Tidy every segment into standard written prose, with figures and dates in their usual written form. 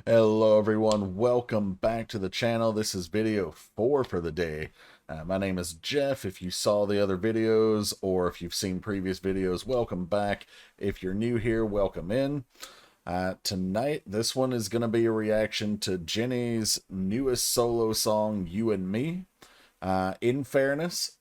Hello everyone, welcome back to the channel. This is video 4 for the day. My name is Jeff. If you saw the other videos or if you've seen previous videos, welcome back. If you're new here, welcome in. Tonight, this one is going to be a reaction to Jennie's newest solo song, You and Me. In fairness,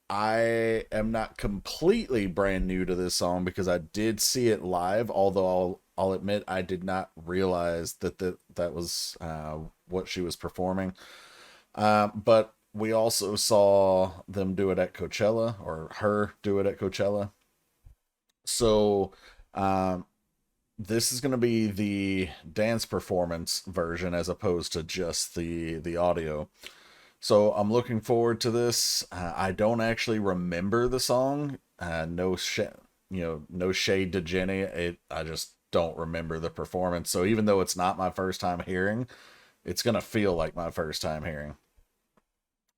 I am not completely brand new to this song because I did see it live, although I'll admit I did not realize that was what she was performing. But we also saw them do it at Coachella, or her do it at Coachella. So this is going to be the dance performance version as opposed to just the audio. So I'm looking forward to this. I don't actually remember the song. No shade to Jennie. I just don't remember the performance. So even though it's not my first time hearing, it's gonna feel like my first time hearing.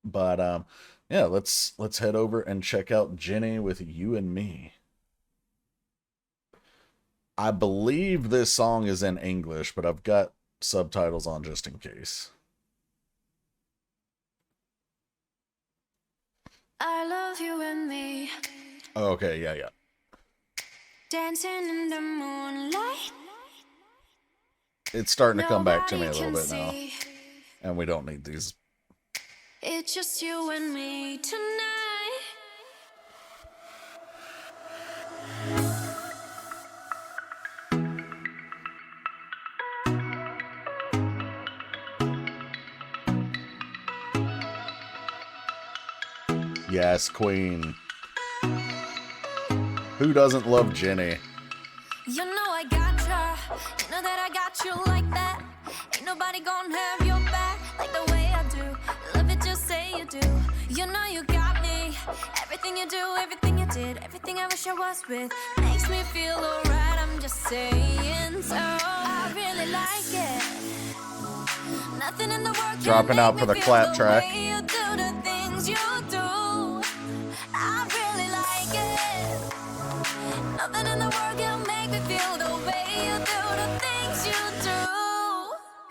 But yeah, let's head over and check out Jennie with You and Me. I believe this song is in English, but I've got subtitles on just in case. I love you and me. Okay, yeah. Dancing in the moonlight. It's starting to come back to me a little bit see. now. And we don't need these. It's just you and me tonight. Yes, Queen. Who doesn't love Jennie? You know I gotcha. You know that I got you like that. Ain't nobody gonna have your back like the way I do. Love it, just say you do. You know you got me. Everything you do, everything you did, everything I wish I was with makes me feel alright. I'm just saying, so I really like it. Nothing in the world dropping out for the clap track. You do the things you do. I really like it. Nothing in the world can make me feel the way you do the things you do.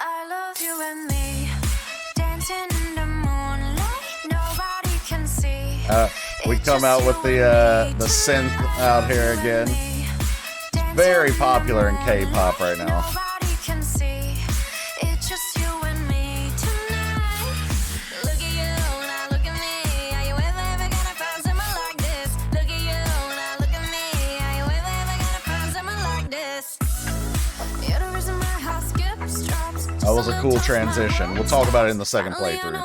I love you and me, dancing in the moonlight. Nobody can see. We come out with the synth out here again. It's very popular in K-pop right now. Nobody can see. It's just you and me tonight. Look at you, now look at me. Are you ever gonna find someone like this? Look at you, now look at me. Are you ever gonna find someone like this? You're the reason my heart skips, drops. That was a cool transition. We'll talk about it in the second playthrough.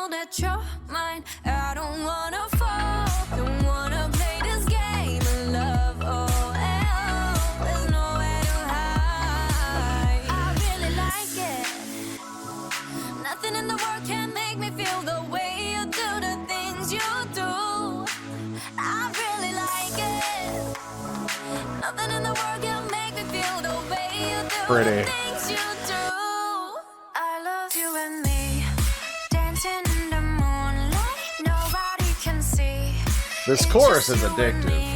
I don't wanna fall, don't wanna play this game of love. Oh, there's nowhere to hide. I really like it. Nothing in the world can make me feel the way you do the things you do. I really like it. Nothing in the world can make me feel the way you do the things you do. I love you and me, dancing in the moonlight. Nobody can see. This chorus is addictive.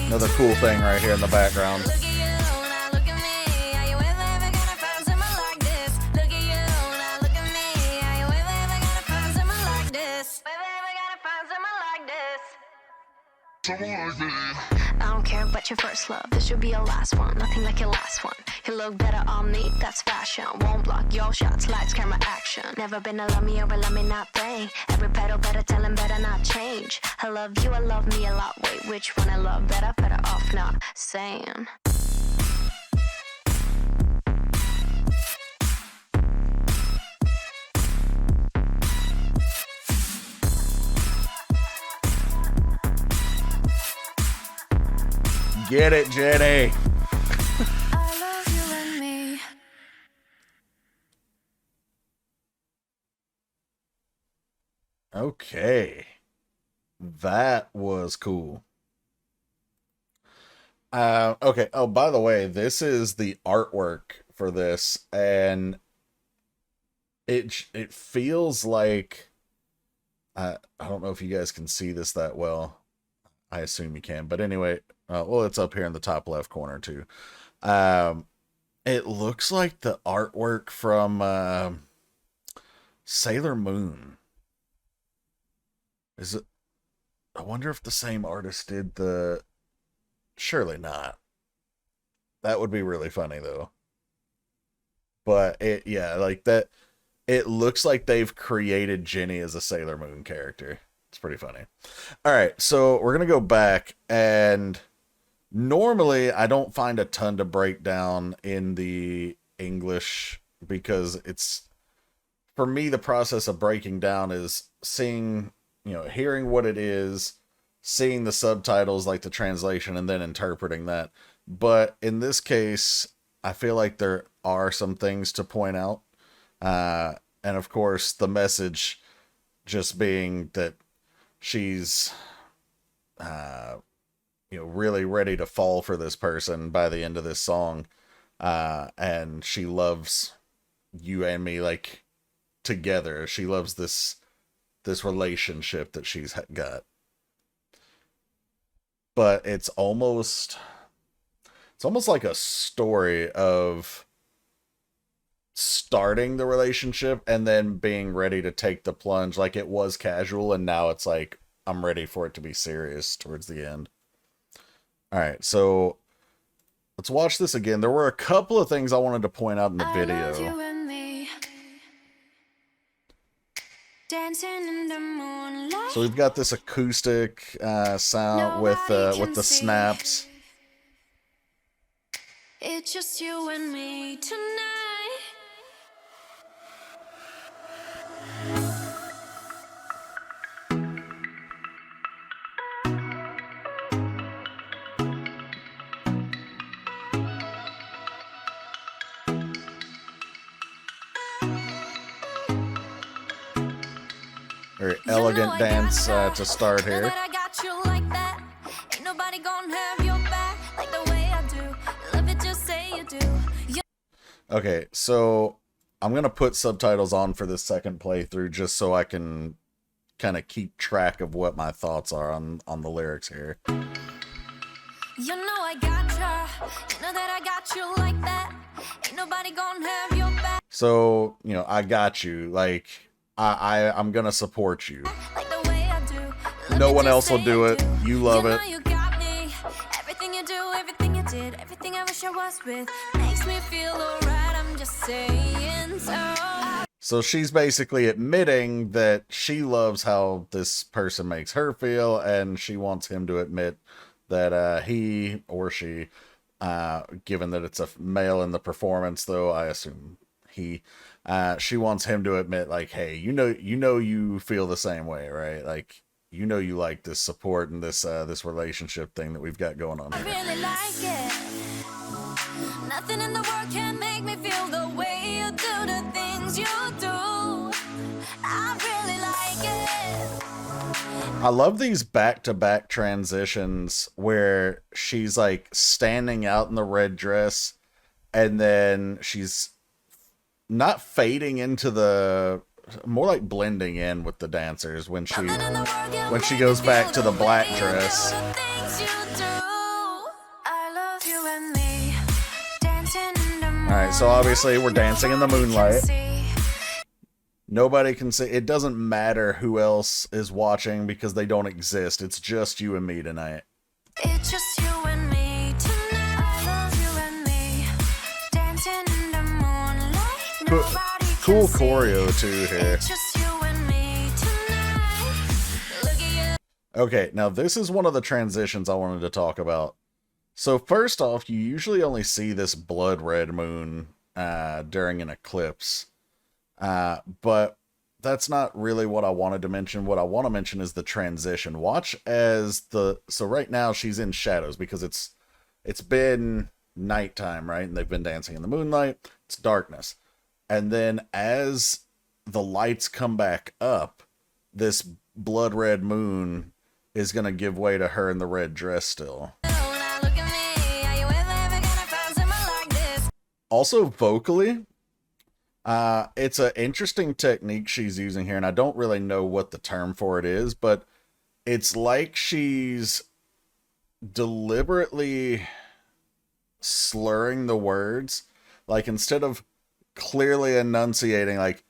Another cool thing right here in the background. Look at you, now look at me. Are you ever gonna find someone like this? Look at you, now look at me. Are you ever gonna find someone like this? Ever gonna find someone like this? I don't care about your first love. This should be your last one. Nothing like your last one. You look better on me, that's fashion. Won't block your shots, lights, camera, action. Never been a love me or a love me not thing. Every pedal better tell him better not change. I love you, I love me a lot. Wait, which one I love better? Better off not saying. Get it, Jennie. I love you and me. Okay. That was cool. Okay. Oh, by the way, this is the artwork for this, and it feels like I don't know if you guys can see this that well. I assume you can. But anyway, well, it's up here in the top left corner too. Um, it looks like the artwork from Sailor Moon. Is it? I wonder if the same artist did the. Surely not. That would be really funny though. But yeah, like that. It looks like they've created Jennie as a Sailor Moon character. It's pretty funny. All right, so we're gonna go back, and normally I don't find a ton to break down in the English because it's, for me, the process of breaking down is seeing, hearing what it is, seeing the subtitles, like the translation, and then interpreting that. But in this case, I feel like there are some things to point out. And of course, the message just being that she's, really ready to fall for this person by the end of this song. And she loves you and me, like, together. She loves this relationship that she's got. But it's almost like a story of starting the relationship and then being ready to take the plunge. Like, it was casual and now it's like I'm ready for it to be serious towards the end. All right, so let's watch this again. There were a couple of things I wanted to point out in the video. So we've got this acoustic sound with the snaps. It's just you and me tonight. Very elegant dance to start here. Okay, so I'm going to put subtitles on for this second playthrough just so I can kind of keep track of what my thoughts are on the lyrics here. You know I gotcha. You know that I got you like that. Ain't nobody gonna have your back. So, I got you. Like, I'm gonna support you. Like the way I do. No one else will do it. You love it. You got me. Everything you do, everything you did, everything I wish I was with makes me feel alright. I'm just saying so. So she's basically admitting that she loves how this person makes her feel, and she wants him to admit that he or she, given that it's a male in the performance, though I assume he, she wants him to admit, like, hey, you feel the same way, right? Like, you like this support and this relationship thing that we've got going on here. I really like it. Nothing in the world can make me feel the way you do the things you do. I really like it. I love these back-to-back transitions where she's like standing out in the red dress and then she's not fading into the, more like blending in with the dancers when she goes back to the black dress. Alright, so obviously we're dancing in the moonlight. Nobody can see. It doesn't matter who else is watching because they don't exist. It's just you and me tonight. It's just you and me tonight. I love you and me. Dancing in the moonlight. Cool choreo too here. It's just you and me tonight. Look at you. Okay, now this is one of the transitions I wanted to talk about. So first off, you usually only see this blood red moon during an eclipse. But that's not really what I wanted to mention. What I want to mention is the transition. Watch as so right now she's in shadows because it's been nighttime, right? And they've been dancing in the moonlight. It's darkness. And then as the lights come back up, this blood red moon is going to give way to her in the red dress still. Also vocally, it's an interesting technique she's using here, and I don't really know what the term for it is, but it's like she's deliberately slurring the words. Like, instead of clearly enunciating, like,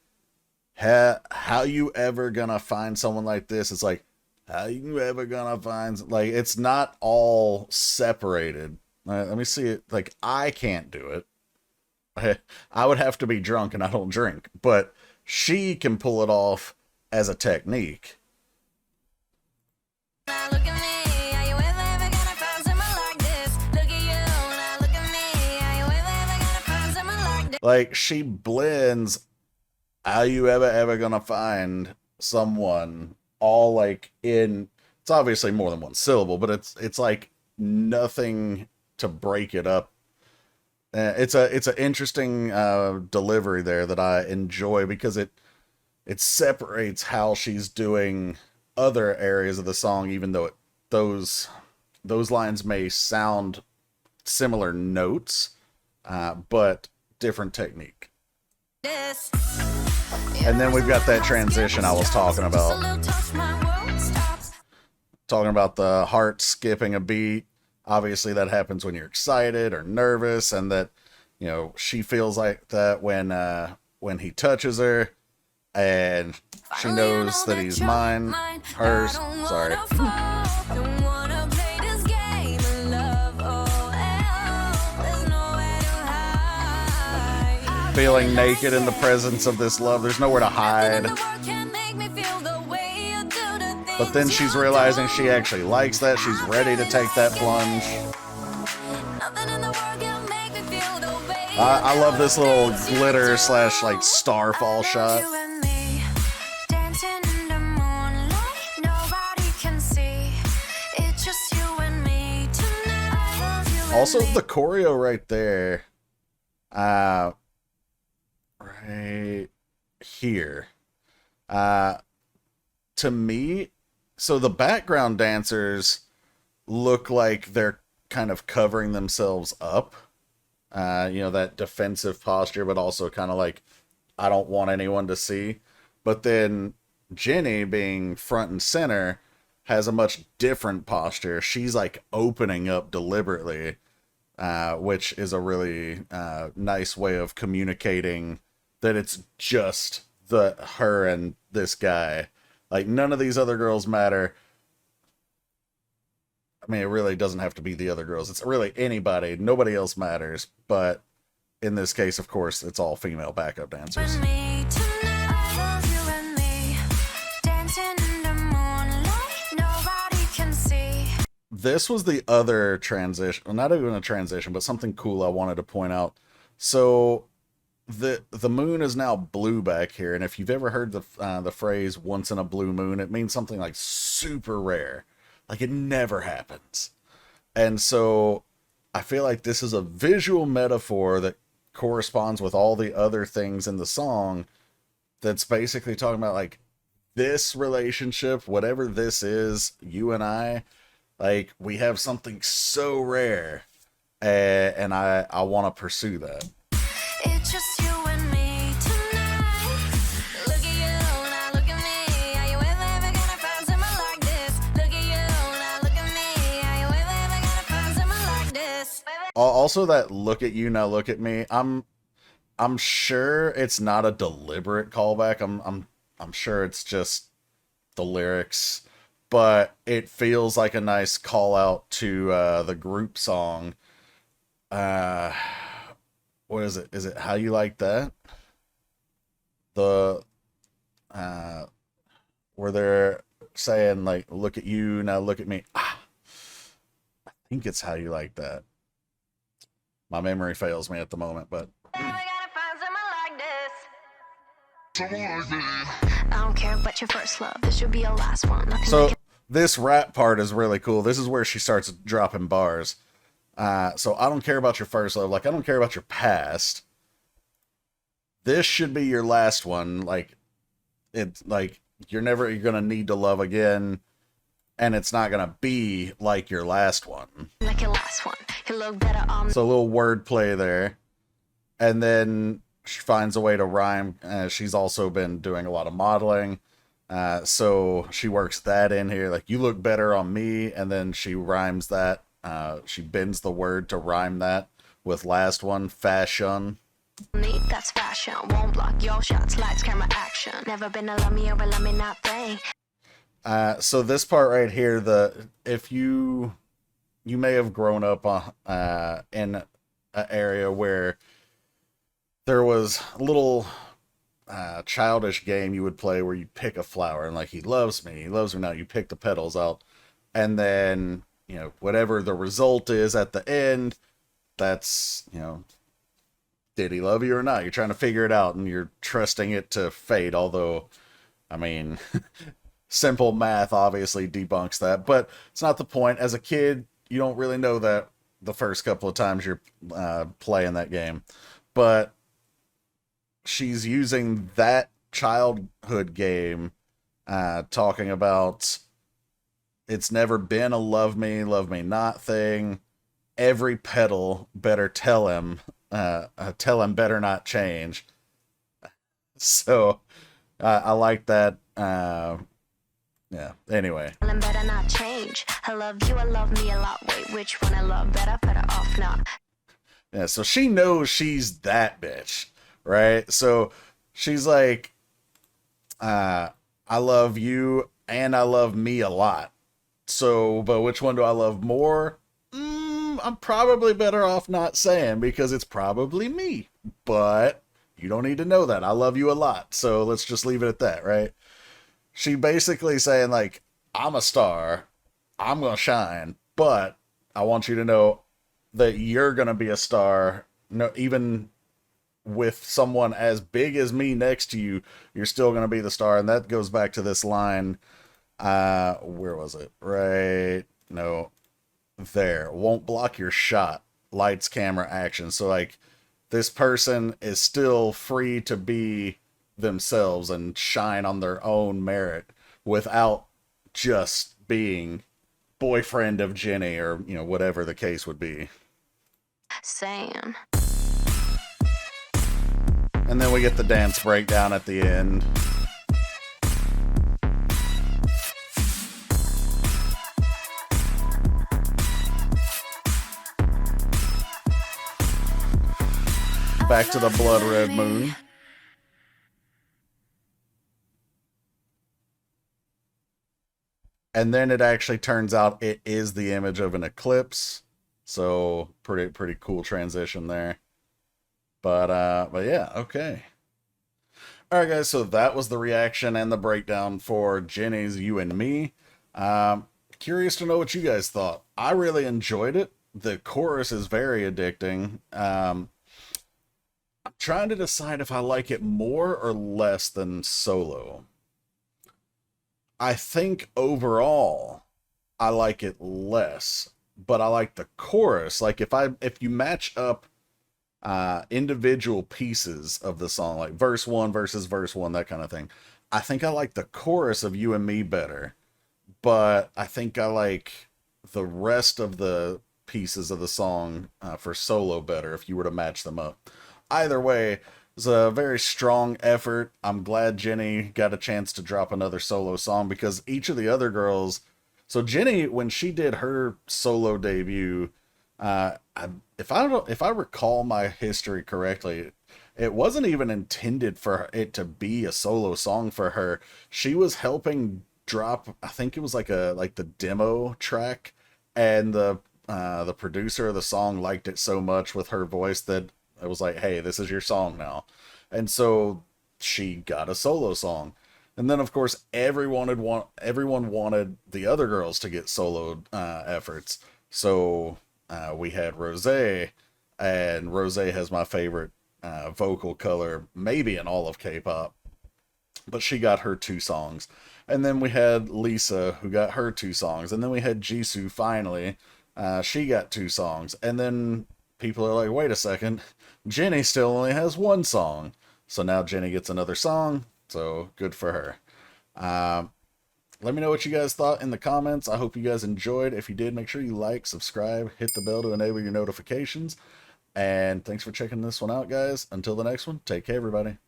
how you ever gonna find someone like this? It's like, how you ever gonna find... Like, it's not all separated. Let me see it. Like, I can't do it. I would have to be drunk, and I don't drink. But she can pull it off as a technique. Now look at me, are you ever gonna find someone like this? Look at you, now look at me, are you ever gonna find someone like this? Like, she blends, how you ever gonna find someone, all like in... It's obviously more than one syllable, but it's like nothing to break it up. It's an interesting delivery there that I enjoy, because it separates how she's doing other areas of the song, even though those lines may sound similar notes, but different technique. This. And then we've got that transition I was talking about. Talking about the heart skipping a beat. Obviously, that happens when you're excited or nervous, and that, you know, she feels like that when he touches her, and she knows that he's mine, hers. Sorry. Feeling naked in the presence of this love. There's nowhere to hide. But then she's realizing she actually likes that. She's ready to take that plunge. I love this little glitter slash like starfall shot. Also, the choreo right there, right here, to me, so the background dancers look like they're kind of covering themselves up, you know, that defensive posture, but also kind of like, I don't want anyone to see. But then Jennie, being front and center, has a much different posture. She's like opening up deliberately, which is a really nice way of communicating that it's just her and this guy. Like, none of these other girls matter. I mean, it really doesn't have to be the other girls. It's really anybody. Nobody else matters. But in this case, of course, it's all female backup dancers. This was the other transition. Well, not even a transition, but something cool I wanted to point out. So the moon is now blue back here, and if you've ever heard the phrase "once in a blue moon," it means something like super rare, like it never happens. And so I feel like this is a visual metaphor that corresponds with all the other things in the song, that's basically talking about like this relationship, whatever this is, you and I, like, we have something so rare, and I want to pursue that. It's just you and me tonight. Look at you, now look at me. Are you ever gonna find someone like this? Look at you, now look at me. Are you ever gonna find someone like this? Also, that "look at you, now look at me," I'm sure it's not a deliberate callback. I'm sure it's just the lyrics, but it feels like a nice call out to the group song. What is it? Is it "How You Like That"? The where they're saying like, "Look at you, now look at me." I think it's "How You Like That." My memory fails me at the moment, but I don't care about your first love. This should be your last one. so this rap part is really cool. This is where she starts dropping bars. So I don't care about your first love. Like, I don't care about your past. This should be your last one. Like, it's like you're gonna need to love again, and it's not gonna be like your last one. Like your last one. You look better on. So a little wordplay there, and then she finds a way to rhyme. She's also been doing a lot of modeling, So she works that in here, like, you look better on me, and then she rhymes that. She bends the word to rhyme that with last one, fashion. Neat, that's fashion. Won't block your shots, lights, camera, action. Never been a love me or a love me not thing. So this part right here, if you may have grown up in an area where there was a little childish game you would play where you pick a flower and, like, he loves me now. You pick the petals out, and then, you know, whatever the result is at the end, that's, you know, did he love you or not? You're trying to figure it out, and you're trusting it to fate. Although, I mean, simple math obviously debunks that, but it's not the point. As a kid, you don't really know that the first couple of times you're playing that game. But she's using that childhood game, talking about it's never been a love me not thing. Every petal better tell him better not change. So I like that. Yeah, anyway. Tell him better not change. I love you, I love me a lot. Wait, which one I love better? Better off not. Yeah, so she knows she's that bitch, right? So she's like, I love you and I love me a lot. So, but which one do I love more? I'm probably better off not saying, because it's probably me. But you don't need to know that. I love you a lot. So let's just leave it at that, right? She basically saying, like, I'm a star. I'm going to shine. But I want you to know that you're going to be a star. No, even with someone as big as me next to you, you're still going to be the star. And that goes back to this line. Where was it? Right. No. There. Won't block your shot. Lights, camera, action. So, like, this person is still free to be themselves and shine on their own merit without just being boyfriend of Jennie, or, you know, whatever the case would be. Saying. And then we get the dance breakdown at the end. Back to the blood red moon. And then it actually turns out it is the image of an eclipse. So pretty cool transition there. But yeah, okay. Alright guys, so that was the reaction and the breakdown for Jennie's You and Me. Curious to know what you guys thought. I really enjoyed it. The chorus is very addicting. I'm trying to decide if I like it more or less than Solo. I think overall I like it less, but I like the chorus. Like, if you match up individual pieces of the song, like verse 1 versus verse 1, that kind of thing, I think I like the chorus of You and Me better, but I think I like the rest of the pieces of the song for Solo better if you were to match them up. Either way, it's a very strong effort. I'm glad Jennie got a chance to drop another solo song, because each of the other girls... So Jennie, when she did her solo debut, if I recall my history correctly, it wasn't even intended for it to be a solo song for her. She was helping drop, I think it was like the demo track, and the producer of the song liked it so much with her voice that it was like, hey, this is your song now. And so she got a solo song. And then, of course, everyone wanted the other girls to get solo efforts. So we had Rosé, and Rosé has my favorite vocal color, maybe in all of K-pop. But she got her 2 songs. And then we had Lisa, who got her 2 songs. And then we had Jisoo, finally. She got 2 songs. And then people are like, wait a second, Jennie still only has 1 song. So now Jennie gets another song, so good for her. Let me know what you guys thought in the comments. I hope you guys enjoyed. If you did, make sure you like, subscribe, hit the bell to enable your notifications. And thanks for checking this one out, guys. Until the next one, take care, everybody.